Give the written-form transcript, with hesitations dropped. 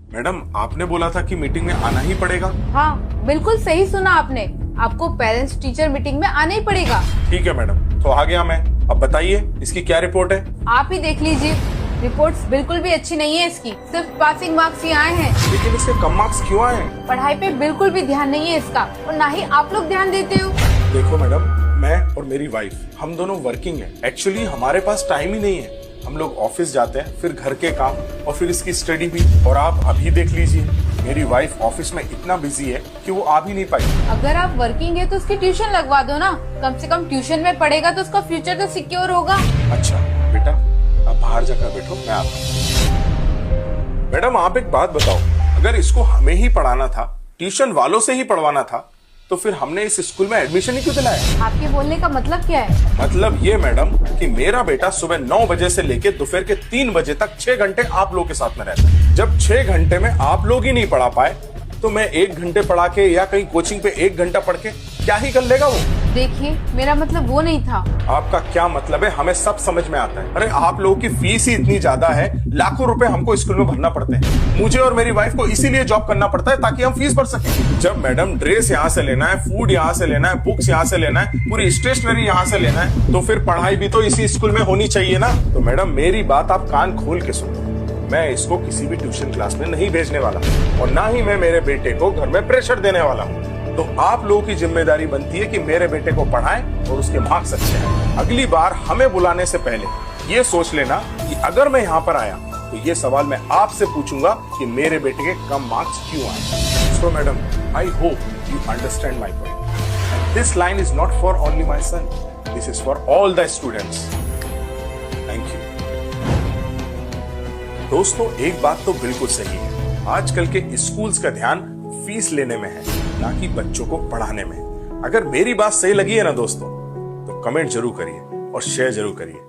Madam आपने बोला था कि मीटिंग में आना ही पड़ेगा। हाँ बिल्कुल सही सुना आपने, आपको पेरेंट्स टीचर मीटिंग में आना ही पड़ेगा। ठीक है मैडम, तो आ गया मैं। अब बताइए इसकी क्या रिपोर्ट है? आप ही देख लीजिए, रिपोर्ट्स बिल्कुल भी अच्छी नहीं है इसकी, सिर्फ पासिंग मार्क्स ही आए हैं। लेकिन इसके कम मार्क्स क्यों आए हैं? पढ़ाई पे बिल्कुल भी ध्यान नहीं है इसका, और ना ही आप लोग ध्यान देते हो। देखो मैडम, मैं और मेरी वाइफ हम दोनों वर्किंग हैं। एक्चुअली हमारे पास टाइम ही नहीं है। हम लोग ऑफिस जाते हैं, फिर घर के काम और फिर इसकी स्टडी भी। और आप अभी देख लीजिए, मेरी वाइफ ऑफिस में इतना बिजी है कि वो आ भी नहीं पाई। अगर आप वर्किंग है तो उसकी ट्यूशन लगवा दो ना, कम से कम ट्यूशन में पढ़ेगा तो उसका फ्यूचर तो सिक्योर होगा। अच्छा बेटा, आप बाहर जाकर बैठो, मैं आता हूँ। मैडम आप एक बात बताओ, अगर इसको हमें ही पढ़ाना था, ट्यूशन वालों से ही पढ़वाना था, तो फिर हमने इस स्कूल में एडमिशन ही क्यों दिलाया? आपके बोलने का मतलब क्या है? मतलब ये मैडम कि मेरा बेटा सुबह 9 बजे से लेके दोपहर के 3 बजे तक 6 घंटे आप लोगों के साथ में रहता है। जब 6 घंटे में आप लोग ही नहीं पढ़ा पाए, तो मैं 1 घंटे पढ़ा के या कहीं कोचिंग पे 1 घंटा पढ़ के क्या ही कर लेगा वो? देखिए मेरा मतलब वो नहीं था। आपका क्या मतलब है हमें सब समझ में आता है। अरे आप लोगों की फीस ही इतनी ज्यादा है, लाखों रुपए हमको स्कूल में भरना पड़ते हैं। मुझे और मेरी वाइफ को इसीलिए जॉब करना पड़ता है ताकि हम फीस भर सकें। जब मैडम ड्रेस यहाँ से लेना है, फूड यहाँ से लेना है, बुक्स यहाँ से लेना है, पूरी स्टेशनरी यहाँ से लेना है, तो फिर पढ़ाई भी तो इसी स्कूल में होनी चाहिए ना। तो मैडम मेरी बात आप कान खोल के सुनो, मैं इसको किसी भी ट्यूशन क्लास में नहीं भेजने वाला और ना ही मैं मेरे बेटे को घर में प्रेशर देने वाला हूँ। तो आप लोगों की जिम्मेदारी बनती है कि मेरे बेटे को पढ़ाएं और उसके मार्क्स अच्छे आए। अगली बार हमें बुलाने से पहले ये सोच लेना कि अगर मैं यहाँ पर आया तो ये सवाल मैं आपसे पूछूंगा कि मेरे बेटे के कम मार्क्स क्यों आए। So madam, I hope you understand my point. This line is not for only my son, this is for all the students. Thank you. दोस्तों एक बात तो बिल्कुल सही है, आजकल के स्कूल्स का ध्यान फीस लेने में है, ना कि बच्चों को पढ़ाने में। अगर मेरी बात सही लगी है ना दोस्तों, तो कमेंट जरूर करिए और शेयर जरूर करिए।